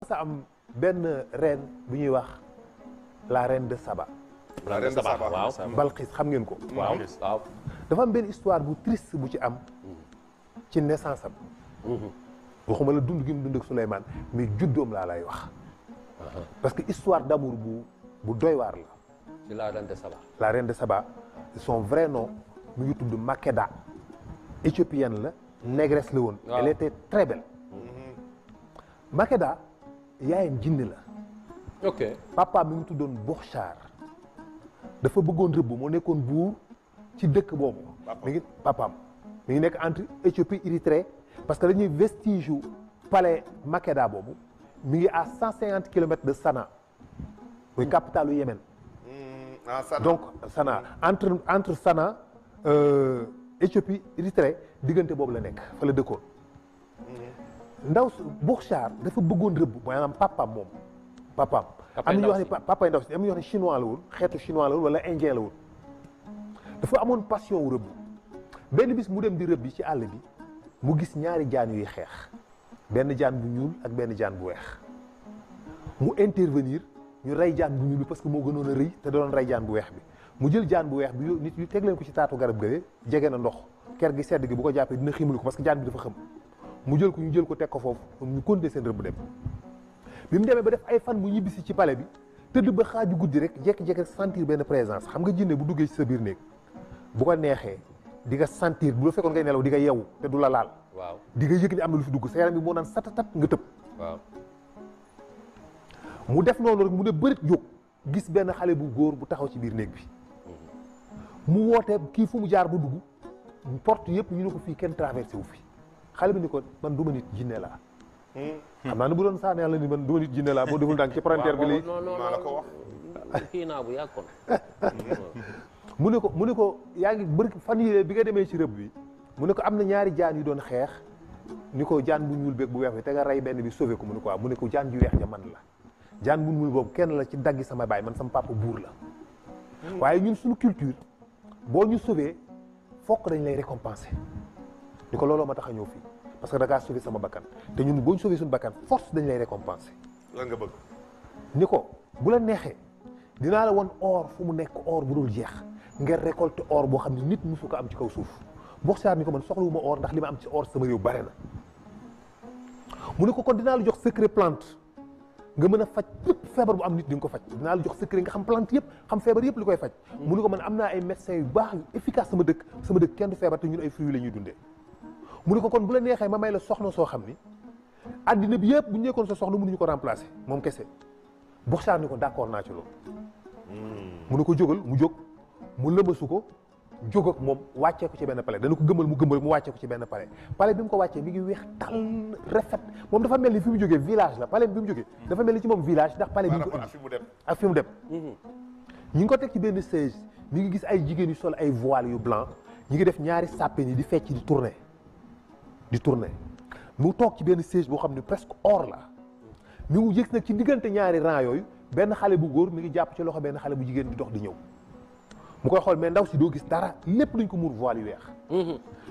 sa am benn reine bu ñuy wax la reine de Saba. la reine de Saba waaw. Balqis xam ngeen ko. waaw waaw. dafa am benn histoire bu triste bu ci am ci naissance am. waxuma la dund gi mu dund ak Souleymane mais juddoom laa lay wax. parce que histoire d'amour bu doy waar la. ci la reine de Saba. la reine de Saba son vrai nom mu ngi tudd Makeda. éthiopienne la négresse la woon. elle était très belle. Makeda yaayam jinne la. ok papa mi ngi tuddoon Bourchar. dafa bëggoon rëbb moo nekkoon buur ci dëkk boobu. mi ngi papaam mi ngi nekk entre Éthiopie Érythrée parce que dañuy vestige yu palais Makeda boobu mi ngi à 150 kilomètres de Sanaa muy capitale u Yémen. donc Sanaa entre Sanaa Éthiopie Érythrée diggante boobu la nekk fa la dëkkoon. ndaw Bourchar dafa bëggoon rëbb maanaam papaam moom papaam. am na ñu wax ne papa ndaw si am na ñu wax ne chinois la woon xeetu chinois la woon wala indien la woon dafa amoon passion wu rëbb benn bis mu dem di rëbb bi ci àll bi mu gis ñaari jaan yuy xeex benn jaan bu ñuul ak benn jaan bu weex mu intervenir ñu rey jaan bu ñuul bi parce que moo gënoon a rëy te doon rey jaan bu weex bi mu jël jaan bu weex bi nit yu teg leen ko ci taatu garab gële jege na ndox ker gi sedd gi bu ko jàppee dina ximalu ko parce que jaan bi dafa xam mu jël ko ñu jël ko teg ko foofu ñu continuer seen rëbb dem bi mu demee ba def ay fan mu ñibbisi ci palais bi tëdd ba xaaju guddi rek jékki-jékki rek sentir benn présence xam nga jinne bu duggee ci sa biir néeg bu ko neexee di nga sentir bu la fekkoon ngay nelaw di nga yeewu te du la laal. waaw di nga yëg ni am na lu fi dugg sa yaram bi moo naan satatat nga tëb. waaw mu def noonu rek mu ne bërit jóg gis benn xale bu góor bu taxaw ci biir néeg bi mu woote kii fu mu jaar ba dugg porte yëpp ñu ne ko fii kenn traversé wu fi xale bi ni ko man du ma nit jinne laa. xam naa ne bu doon saa yàlla ni man du ma nit jinne laa boo deful ndànk ci frontière bi lay maa la ko wax kii naa bu yàggoon. mu ne ko yaa ngi bëri fan yii bi nga demee ci rëbb bi mu ne ko am na ñaari jaan yu doon xeex ni ko jaan bu ñuul beeg bu weex bi te nga rey benn bi sauvé ko mu ne ko waaw mu ne ko jaan ju weex ja man la jaan bu ñuul boobu kenn la ci daggi sama baay man sama papa buur la waaye ñun suñu culture boo ñu sauvé fokk dañ lay récompenser ni ko looloo ma tax a ñëw fii parce que da ngaa sauvé sama bakkan te ñun boo ñu sauvé suñu bakkan force dañ lay récompenser. lan nga bëgg. ni ko bu la neexee dinaa la won or fu mu nekk or bu dul jeex nga récolter or boo xam ne nit musu ko am ci kaw suuf Bourchar ni ko man soxlawuma or ndax li ma am ci or sama réew bare na. mu ne ko kon dinaa la jox secret plante nga mën a faj yëpp feebar bu am nit di nga ko faj dinaa la jox secret nga xam plante yëpp xam feebar yëpp li koy faj. mu ne ko man am naa ay médecins yu baax yu efficace sama dëkk kenn du feebar te ñun ay fruits la ñuy dundee. mu ne ko kon bu la neexee ma may la soxna soo xam ni addina bi yëpp bu ñu nekkoon sa soxna mënuñu ko remplacer moom kese Bourchar ni ko d'accord naa ci loolu. mu ne ko jógal mu jóg mu lëmasu ko jóg ak moom wàccee ko ci benn palais dana ko gëmal mu wàccee ko ci benn palais bi mu ko wàccee mi ngi weex tal rafet moom dafa mel ni fi mu jógee village la palais bi mu jógee dafa mel ni ci moom village ndax palais bi ko ak fi mu dem ñi ngi ko teg ci benn siège mi ngi gis ay jigéen yu sol ay voile yu blanc ñi ngi def ñaari sàppe ni di fecc di tourner mu toog ci benn siège boo xam ne presque or la mi ngi yëg nag ci diggante ñaari rang yooyu benn xale bu góor mi ngi jàpp ci loxo benn xale bu jigéen di dox di ñëw mu koy xool mais ndaw si doo gis dara lépp luñ ko muur voile yu weex.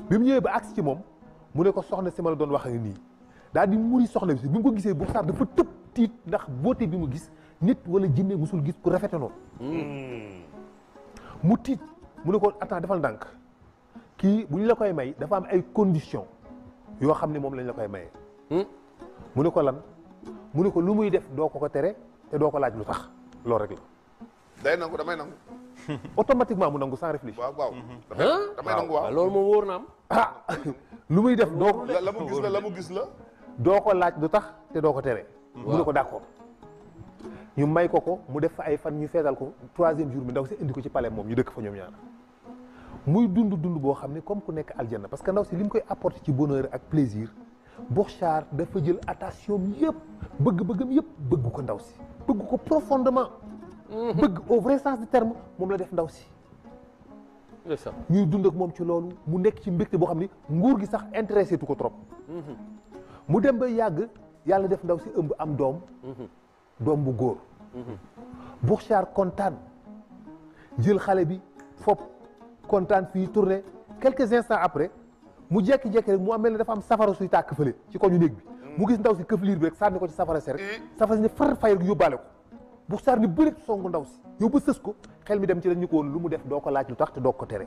bi mu ñëwee ba agsi ci moom mu ne ko soxna si ma la doon wax ak nii daal di muri soxna si bi mu ko gisee Bourchar dafa tëb tiit ndax beauté bi mu gis nit wala jinne musul gis ku rafete noonu. mu tiit mu ne ko attends defal ndànk kii bu ñu la koy may dafa am ay conditions yoo xam ne moom lañ la koy mayee. mu ne ko lan mu ne ko lu muy def doo ko tere te doo ko laaj lu tax loolu rek la. day nangu damay nangu. automatiquement mu nangu sans réfléchir. waaw damay nangu waaw loolu moom wóor na am. lu muy def doo la mu gis la. doo ko laaj lu tax te doo ko tere. mu ne ko d'accord. ñu may ko mu def fa ay fan ñu feetal ko 3e jour bi ndaw si indi ko ci palais moom ñu dëkk fa ñoom ñaar muy dund boo xam ne comme ku nekk aljanna parce que ndaw si li mu koy apporter ci bonheur ak plaisir Bourchar dafa jël attention yëpp bëgg-bëggam yëpp bëgg ko ndaw si bëgg ko profondément. bëgg au vrai sens du terme moom la def ndaw si. ñuy dund ak moom ci loolu mu nekk ci mbégte boo xam ni nguur gi sax intéressé tu ko trop. mu dem ba yàgg yàlla def ndaw si ëmb am doom. doom bu góor. Bourchar kontaan jël xale bi fopp kontaan fii tourné quelques instants après mu jékki-jékki rek mu am mel ne dafa am safara suy tàkk fële ci ko ñu néeg bi. mu gis ndaw si këf liir bi rek sànni ko ci safara si rek safara si ne far fayal yóbbaale ko bu saar ni bërit songu ndaw si yow ba sës ko xel mi dem ci dañu ko woon lu mu def doo ko laaj lu tax te doo ko tere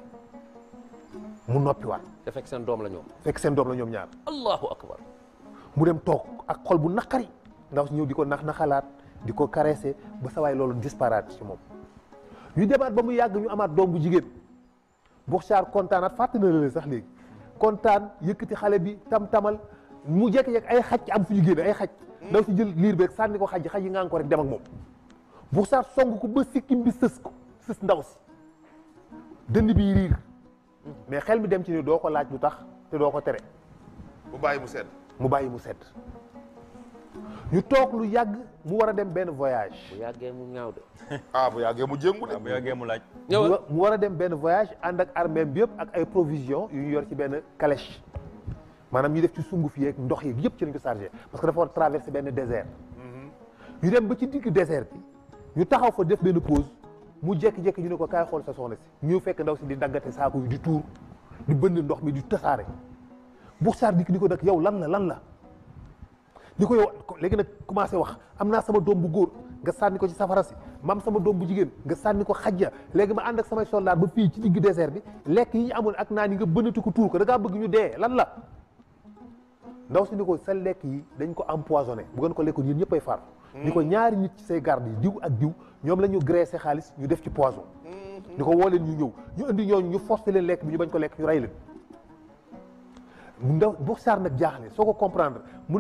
mu noppiwaat te fekk seen doom la ñoom. fekk seen doom la ñoom ñaar allahu akbar. mu dem toog ak xol bu naqari ndaw si ñëw di ko naxalaat di ko caresser ba sa waay loolu disparaître ci moom ñu demaat ba mu yàgg ñu amaat doom bu jigéen Bourchard kontaanaat fàtte na la sax léegi kontaan yëkkati xale bi tam-tamal mu jekk-jekk ay xaj am fu ñu génne ay xaj ndaw si jël liir beeg sànni ko xaj yi ngaan ko rek dem ak moom Bourchard song ko ba sikkim bi sës ndaw si dënn bi riir mais xel mi dem ci ni doo ko laaj lu tax te doo ko tere mu bàyyi mu sedd ñu toog lu yàgg mu war a dem benn voyage. bu yàggee mu ñaaw de. bu yàggee mu jéngu de. bu yàggee mu laaj. mu war a dem benn voyage ànd ak armée bi yëpp ak ay provisions yu ñu yor ci benn calèche maanaam ñu def ci sunguf yeeg ndox yeeg yëpp ci lañ ko chargé parce que dafa war traverser benn désert. ñu dem ba ci digg désert bi ñu taxaw fa def benn pause mu jékki-jékki ñu ne ko kaay xool sa soxna si ñu fekk ndaw si di daggate saako yi di tuur di bënn ndox mi di tasaare Bourchard dikk ni ko nag yow lan la. ni ko yow léegi nag commencé wax am naa sama doom bu góor nga sànni ko ci safara si ma am sama doom bu jigéen nga sànni ko xajja léegi ma ànd ak samay soldat ba fii ci digg désert bi lekk yi ñu amoon ak naan yi nga bënnati ko tuur ko da ngaa bëgg ñu dee lan la ndaw si ni ko sa lekk yi dañ ko empoisonné bu ngeen ko lekkoon yéen ñëpp ay faatu ni ko ñaari nit ci say garde yi diw ak diw ñoom la ñu graissé xaalis ñu def ci poison ni ko woo leen ñu ñëw ñu indi ñooñu ñu forcé leen lekk bi ñu bañ ko lekk ñu rey leen ndaw Bourchard nag jaaxle soo ko comprendre mu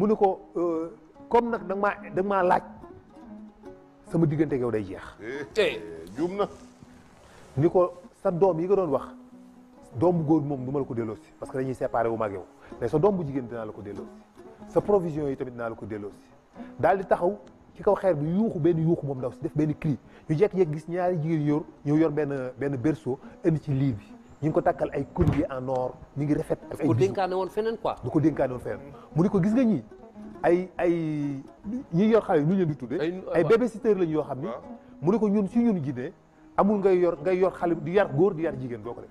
ni ko comme nag da nga maa laaj sama diggante yow day jeex. juum na. ni ko sa doom yi nga doon wax doom bu góor moom du ma la ko delloosi parce que dañuy séparé wu ma ak yow mais sa doom bu jigéen dinaa la ko delloosi sa provision yi tamit dinaa la ko delloosi daal di taxaw ci kaw xeer bi yuuxu moom ndaw si def benn cri ñu jekk-jekk gis ñaari jigéen yor benn berceau indi ci lii bi ñu ngi ko takkal ay collier en or ñu ngi rafet. ak ay ko dénkaane woon feneen quoi. du ko dénkaane woon feneen mu ni ko gis nga ñii ñi yor xale yi nu ñu leen di tuddee. ay babysitter lañ yoo xam ni. mu ni ko ñun si ñun jinne amul ngay yor xale di yar góor di yar jigéen doo ko def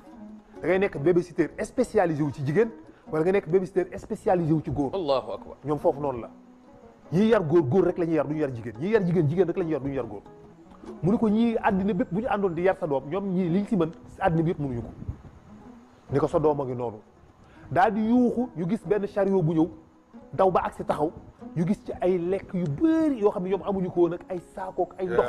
da ngay nekk babysitter spécialisé wu ci jigéen wala nga nekk babysitter spécialisé wu ci góor. allahu akbar ñoom foofu noonu la. ñii yar góor rek la ñuy yar du ñu yar jigéen ñii yar jigéen rek la ñuy yar du ñu yar góor mu ni ko ñii àddina bépp bu ñu àndoon di yar sa doom ñoom ñii liñ si mën àddina bi yëpp mënuñu ko ni ko sa doom a ngi noonu daal di yuuxu ñu gis benn chariot bu ñëw daw ba agsi taxaw ñu gis ci ay lekk yu bëri yoo xam ne ñoom amuñu ko woon ak ay saakook ay ndox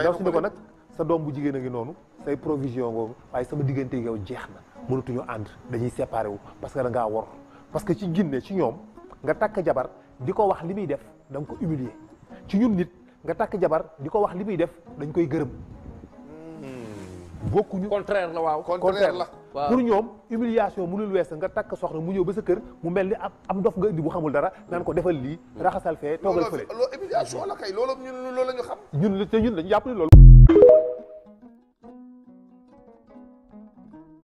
daw si ne ko nag sa doom bu jigéen a ngi noonu say provision ngoogu waaye sama diggante yow jeex na mënatuñu ànd dañuy séparé wu parce que da ngaa wor parce que ci jinne ci ñoom nga takk jabar di ko wax li muy def da nga ko humilier ci ñun nit nga takk jabar di ko wax li muy def dañ koy gërëm bokkuñu contraire la waaw. contraire la pour ñoom humiliation mënul wees nga takk soxna mu ñëw ba sa kër mu mel ni am dof nga indi bu xamul dara naan ko defal lii raxasal fee toogal fële loolu humiliation la kay loolu la ñu xam ñun dañu jàpp ni loolu